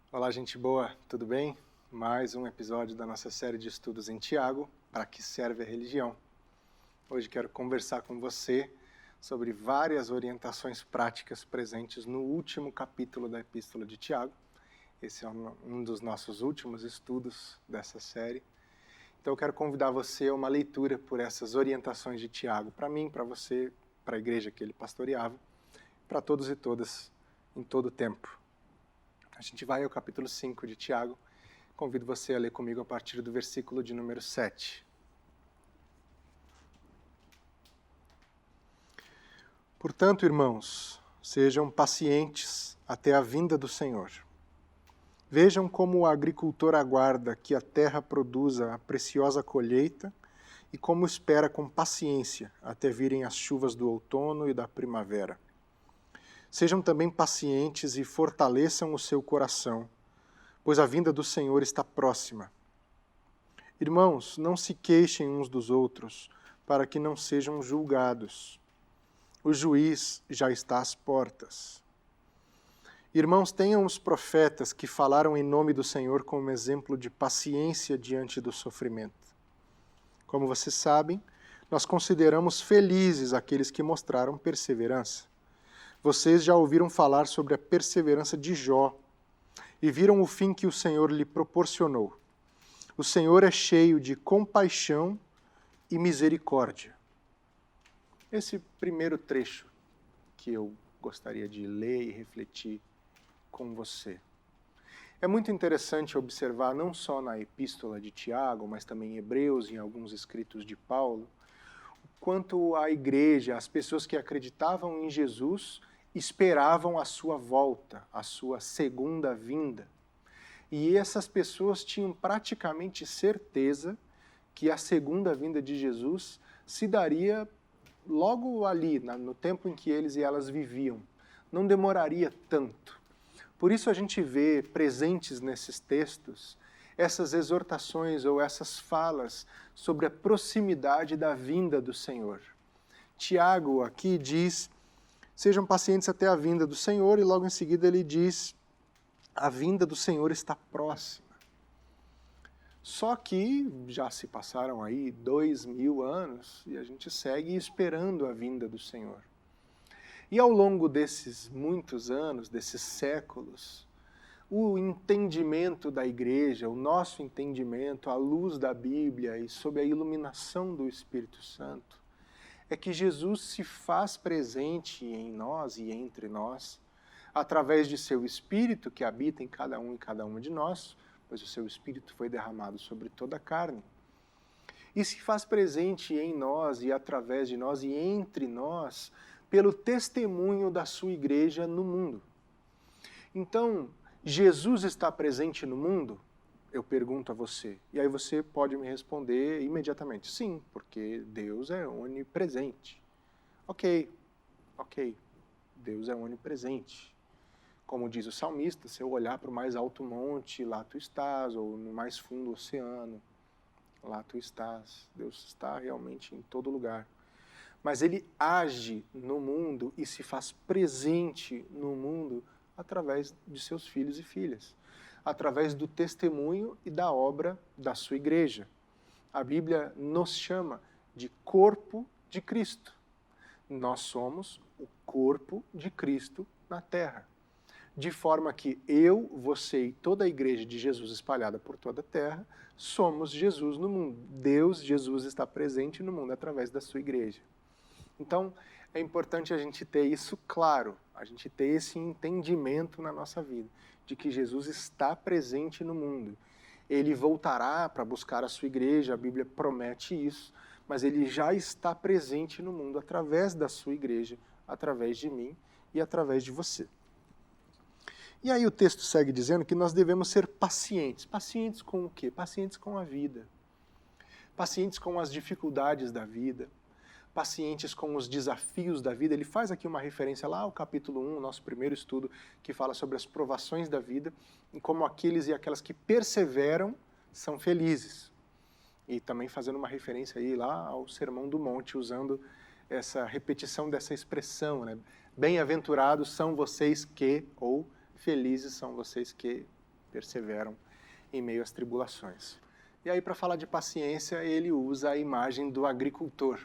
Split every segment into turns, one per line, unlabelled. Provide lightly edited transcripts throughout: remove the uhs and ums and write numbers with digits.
Olá, gente boa, tudo bem? Mais um episódio da nossa série de estudos em Tiago, Para que serve a religião? Hoje quero conversar com você sobre várias orientações práticas presentes no último capítulo da Epístola de Tiago. Esse é um dos nossos últimos estudos dessa série. Então eu quero convidar você a uma leitura por essas orientações de Tiago, para mim, para você, para a igreja que ele pastoreava, para todos e todas, em todo o tempo. A gente vai ao capítulo 5 de Tiago. Convido você a ler comigo a partir do versículo de número 7. Portanto, irmãos, sejam pacientes até a vinda do Senhor. Vejam como o agricultor aguarda que a terra produza a preciosa colheita e como espera com paciência até virem as chuvas do outono e da primavera. Sejam também pacientes e fortaleçam o seu coração, pois a vinda do Senhor está próxima. Irmãos, não se queixem uns dos outros, para que não sejam julgados. O juiz já está às portas. Irmãos, tenham os profetas que falaram em nome do Senhor como exemplo de paciência diante do sofrimento. Como vocês sabem, nós consideramos felizes aqueles que mostraram perseverança. Vocês já ouviram falar sobre a perseverança de Jó e viram o fim que o Senhor lhe proporcionou. O Senhor é cheio de compaixão e misericórdia. Esse primeiro trecho que eu gostaria de ler e refletir com você. É muito interessante observar, não só na Epístola de Tiago, mas também em Hebreus e em alguns escritos de Paulo, quanto a igreja, as pessoas que acreditavam em Jesus, esperavam a sua volta, a sua segunda vinda. E essas pessoas tinham praticamente certeza que a segunda vinda de Jesus se daria logo ali, no tempo em que eles e elas viviam. Não demoraria tanto. Por isso a gente vê presentes nesses textos essas exortações ou essas falas sobre a proximidade da vinda do Senhor. Tiago aqui diz: sejam pacientes até a vinda do Senhor, e logo em seguida ele diz: a vinda do Senhor está próxima. Só que já se passaram aí 2000 anos e a gente segue esperando a vinda do Senhor. E ao longo desses muitos anos, desses séculos, o entendimento da igreja, o nosso entendimento à luz da Bíblia e sob a iluminação do Espírito Santo, é que Jesus se faz presente em nós e entre nós, através de seu Espírito que habita em cada um e cada uma de nós, pois o seu Espírito foi derramado sobre toda a carne, e se faz presente em nós e através de nós e entre nós, pelo testemunho da sua igreja no mundo. Então, Jesus está presente no mundo? Eu pergunto a você. E aí você pode me responder imediatamente: sim, porque Deus é onipresente. Ok. Deus é onipresente. Como diz o salmista, se eu olhar para o mais alto monte, lá tu estás, ou no mais fundo oceano, lá tu estás. Deus está realmente em todo lugar. Mas ele age no mundo e se faz presente no mundo através de seus filhos e filhas, através do testemunho e da obra da sua igreja. A Bíblia nos chama de corpo de Cristo. Nós somos o corpo de Cristo na terra. De forma que eu, você e toda a igreja de Jesus espalhada por toda a terra, somos Jesus no mundo. Deus, Jesus, está presente no mundo através da sua igreja. Então, é importante a gente ter isso claro, a gente ter esse entendimento na nossa vida, de que Jesus está presente no mundo. Ele voltará para buscar a sua igreja, a Bíblia promete isso, mas ele já está presente no mundo através da sua igreja, através de mim e através de você. E aí o texto segue dizendo que nós devemos ser pacientes. Pacientes com o quê? Pacientes com a vida. Pacientes com as dificuldades da vida. Pacientes com os desafios da vida. Ele faz aqui uma referência lá ao capítulo 1, nosso primeiro estudo, que fala sobre as provações da vida e como aqueles e aquelas que perseveram são felizes. E também fazendo uma referência aí lá ao Sermão do Monte, usando essa repetição dessa expressão, né? Bem-aventurados são vocês que, ou felizes são vocês que perseveram em meio às tribulações. E aí, para falar de paciência, ele usa a imagem do agricultor.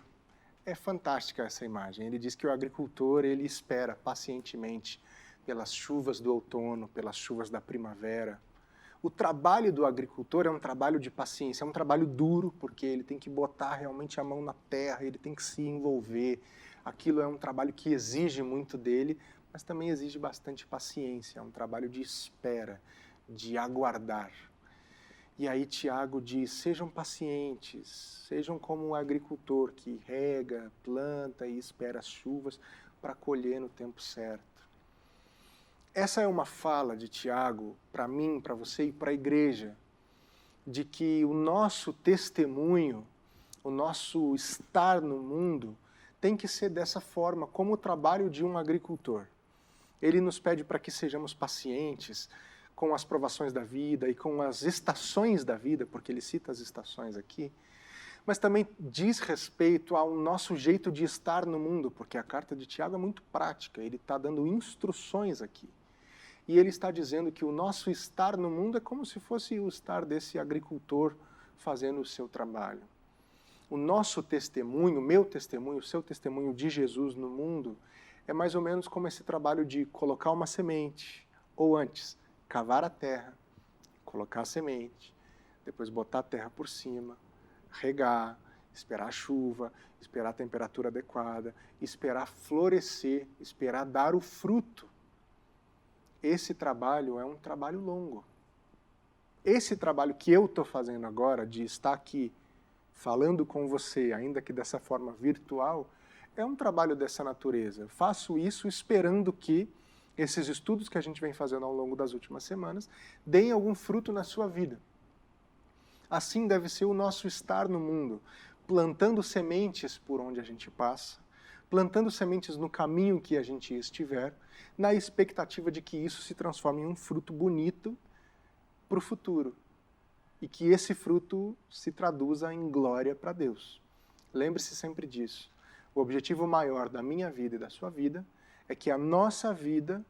É fantástica essa imagem. Ele diz que o agricultor, ele espera pacientemente pelas chuvas do outono, pelas chuvas da primavera. O trabalho do agricultor é um trabalho de paciência, é um trabalho duro, porque ele tem que botar realmente a mão na terra, ele tem que se envolver. Aquilo é um trabalho que exige muito dele, mas também exige bastante paciência, é um trabalho de espera, de aguardar. E aí Tiago diz, sejam pacientes, sejam como um agricultor que rega, planta e espera as chuvas para colher no tempo certo. Essa é uma fala de Tiago, para mim, para você e para a igreja, de que o nosso testemunho, o nosso estar no mundo, tem que ser dessa forma, como o trabalho de um agricultor. Ele nos pede para que sejamos pacientes com as provações da vida e com as estações da vida, porque ele cita as estações aqui, mas também diz respeito ao nosso jeito de estar no mundo, porque a carta de Tiago é muito prática, ele está dando instruções aqui. E ele está dizendo que o nosso estar no mundo é como se fosse o estar desse agricultor fazendo o seu trabalho. O nosso testemunho, o meu testemunho, o seu testemunho de Jesus no mundo é mais ou menos como esse trabalho de colocar uma semente, ou antes, cavar a terra, colocar a semente, depois botar a terra por cima, regar, esperar a chuva, esperar a temperatura adequada, esperar florescer, esperar dar o fruto. Esse trabalho é um trabalho longo. Esse trabalho que eu estou fazendo agora, de estar aqui falando com você, ainda que dessa forma virtual, é um trabalho dessa natureza. Eu faço isso esperando que esses estudos que a gente vem fazendo ao longo das últimas semanas deem algum fruto na sua vida. Assim deve ser o nosso estar no mundo, plantando sementes por onde a gente passa, plantando sementes no caminho que a gente estiver, na expectativa de que isso se transforme em um fruto bonito para o futuro e que esse fruto se traduza em glória para Deus. Lembre-se sempre disso. O objetivo maior da minha vida e da sua vida é que a nossa vida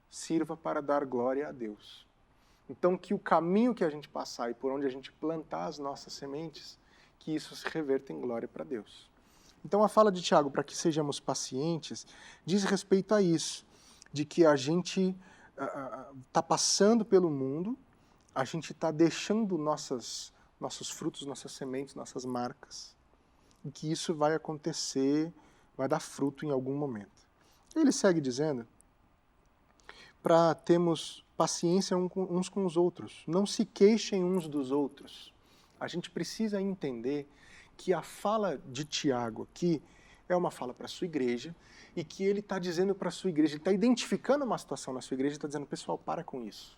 sirva para dar glória a Deus. Então, que o caminho que a gente passar e por onde a gente plantar as nossas sementes, que isso se reverta em glória para Deus. Então, a fala de Tiago, para que sejamos pacientes, diz respeito a isso, de que a gente está passando pelo mundo, a gente está deixando nossos frutos, nossas sementes, nossas marcas, e que isso vai acontecer, vai dar fruto em algum momento. Ele segue dizendo para termos paciência uns com os outros, não se queixem uns dos outros. A gente precisa entender que a fala de Tiago aqui é uma fala para a sua igreja e que ele está dizendo para a sua igreja, ele está identificando uma situação na sua igreja e está dizendo, pessoal, para com isso.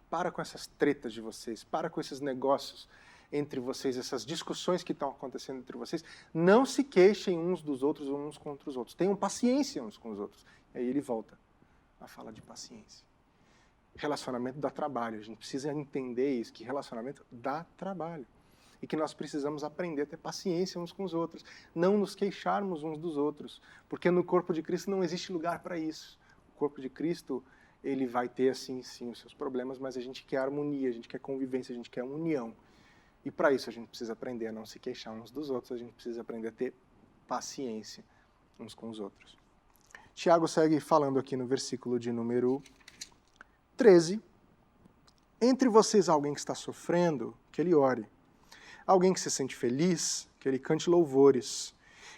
Para com essas tretas de vocês, para com esses negócios entre vocês, essas discussões que estão acontecendo entre vocês. Não se queixem uns dos outros uns contra os outros. Tenham paciência uns com os outros. E aí ele volta a fala de paciência. Relacionamento dá trabalho. A gente precisa entender isso, que relacionamento dá trabalho. E que nós precisamos aprender a ter paciência uns com os outros, não nos queixarmos uns dos outros, porque no corpo de Cristo não existe lugar para isso. O corpo de Cristo, ele vai ter, assim, sim, os seus problemas, mas a gente quer harmonia, a gente quer convivência, a gente quer união. E para isso a gente precisa aprender a não se queixar uns dos outros, a gente precisa aprender a ter paciência uns com os outros. Tiago segue falando aqui no versículo de número 13. Entre vocês alguém que está sofrendo, que ele ore. Alguém que se sente feliz, que ele cante louvores.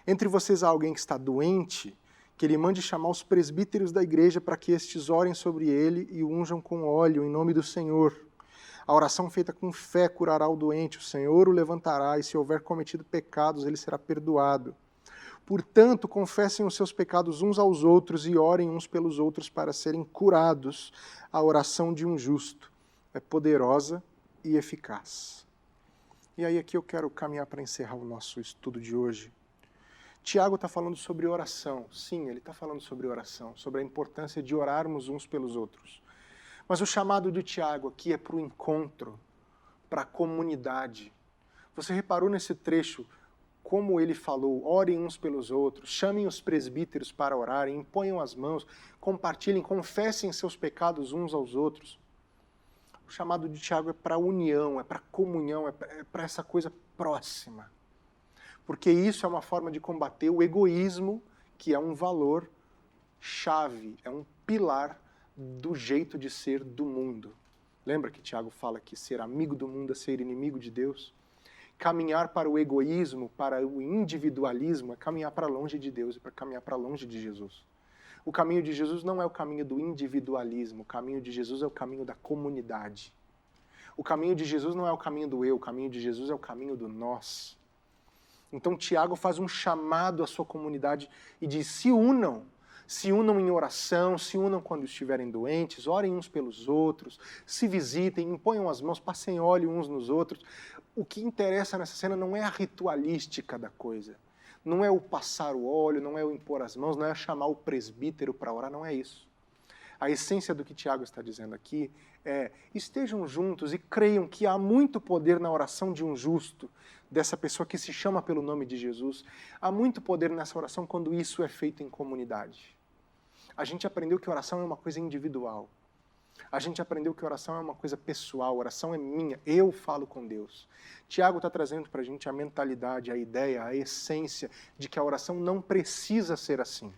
Entre vocês há alguém que está doente, que ele mande chamar os presbíteros da igreja para que estes orem sobre ele e o unjam com óleo em nome do Senhor. A oração feita com fé curará o doente, o Senhor o levantará, e se houver cometido pecados, ele será perdoado. Portanto, confessem os seus pecados uns aos outros e orem uns pelos outros para serem curados. A oração de um justo é poderosa e eficaz. E aí aqui eu quero caminhar para encerrar o nosso estudo de hoje. Tiago está falando sobre oração. Sim, ele está falando sobre oração, sobre a importância de orarmos uns pelos outros. Mas o chamado de Tiago aqui é para o encontro, para a comunidade. Você reparou nesse trecho como ele falou, orem uns pelos outros, chamem os presbíteros para orarem, imponham as mãos, compartilhem, confessem seus pecados uns aos outros. O O chamado de Tiago é para união, é para comunhão, é para essa coisa próxima. Porque isso é uma forma de combater o egoísmo, que é um valor chave, é um pilar do jeito de ser do mundo. Lembra que Tiago fala que ser amigo do mundo é ser inimigo de Deus? Caminhar para o egoísmo, para o individualismo, é caminhar para longe de Deus, é para caminhar para longe de Jesus. O caminho de Jesus não é o caminho do individualismo, o caminho de Jesus é o caminho da comunidade. O caminho de Jesus não é o caminho do eu, o caminho de Jesus é o caminho do nós. Então Tiago faz um chamado à sua comunidade e diz: se unam em oração, se unam quando estiverem doentes, orem uns pelos outros, se visitem, imponham as mãos, passem óleo uns nos outros. O que interessa nessa cena não é a ritualística da coisa, não é o passar o óleo, não é o impor as mãos, não é chamar o presbítero para orar, não é isso. A essência do que Tiago está dizendo aqui é: estejam juntos e creiam que há muito poder na oração de um justo, dessa pessoa que se chama pelo nome de Jesus. Há muito poder nessa oração quando isso é feito em comunidade. A gente aprendeu que oração é uma coisa individual. A gente aprendeu que oração é uma coisa pessoal, oração é minha, eu falo com Deus. Tiago está trazendo para a gente a mentalidade, a ideia, a essência de que a oração não precisa ser assim.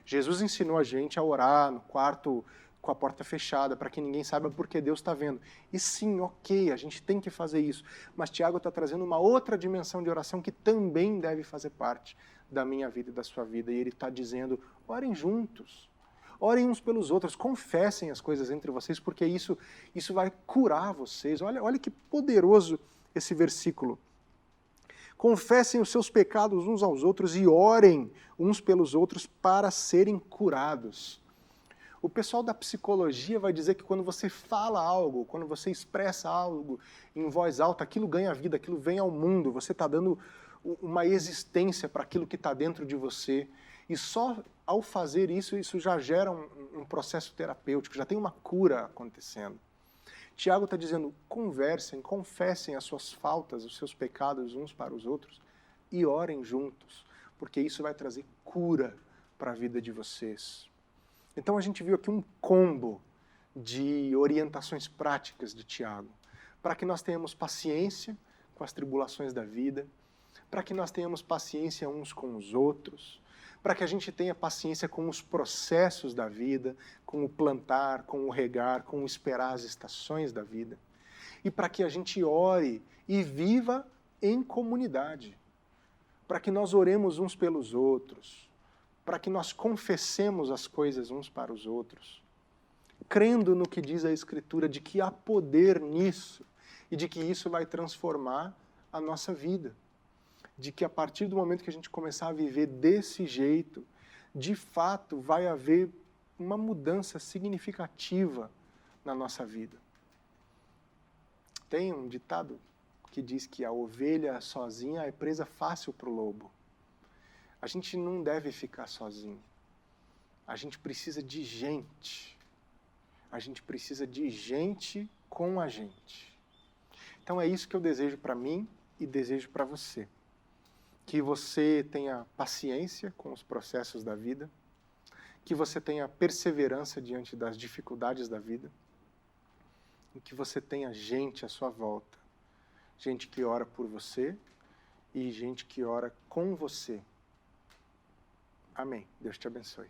Jesus ensinou a gente a orar no quarto com a porta fechada, para que ninguém saiba porque Deus está vendo. E sim, ok, a gente tem que fazer isso. Mas Tiago está trazendo uma outra dimensão de oração que também deve fazer parte da minha vida e da sua vida. E ele está dizendo: orem juntos. Orem uns pelos outros, confessem as coisas entre vocês, porque isso vai curar vocês. Olha que poderoso esse versículo. Confessem os seus pecados uns aos outros e orem uns pelos outros para serem curados. O pessoal da psicologia vai dizer que quando você fala algo, quando você expressa algo em voz alta, aquilo ganha vida, aquilo vem ao mundo, você está dando uma existência para aquilo que está dentro de você. E só ao fazer isso, isso já gera um processo terapêutico, já tem uma cura acontecendo. Tiago está dizendo: conversem, confessem as suas faltas, os seus pecados uns para os outros e orem juntos, porque isso vai trazer cura para a vida de vocês. Então a gente viu aqui um combo de orientações práticas de Tiago, para que nós tenhamos paciência com as tribulações da vida, para que nós tenhamos paciência uns com os outros, para que a gente tenha paciência com os processos da vida, com o plantar, com o regar, com o esperar as estações da vida, e para que a gente ore e viva em comunidade, para que nós oremos uns pelos outros, para que nós confessemos as coisas uns para os outros, crendo no que diz a Escritura, de que há poder nisso, e de que isso vai transformar a nossa vida. De que a partir do momento que a gente começar a viver desse jeito, de fato vai haver uma mudança significativa na nossa vida. Tem um ditado que diz que a ovelha sozinha é presa fácil para o lobo. A gente não deve ficar sozinho. A gente precisa de gente. A gente precisa de gente com a gente. Então é isso que eu desejo para mim e desejo para você. Que você tenha paciência com os processos da vida, que você tenha perseverança diante das dificuldades da vida, e que você tenha gente à sua volta, gente que ora por você e gente que ora com você. Amém. Deus te abençoe.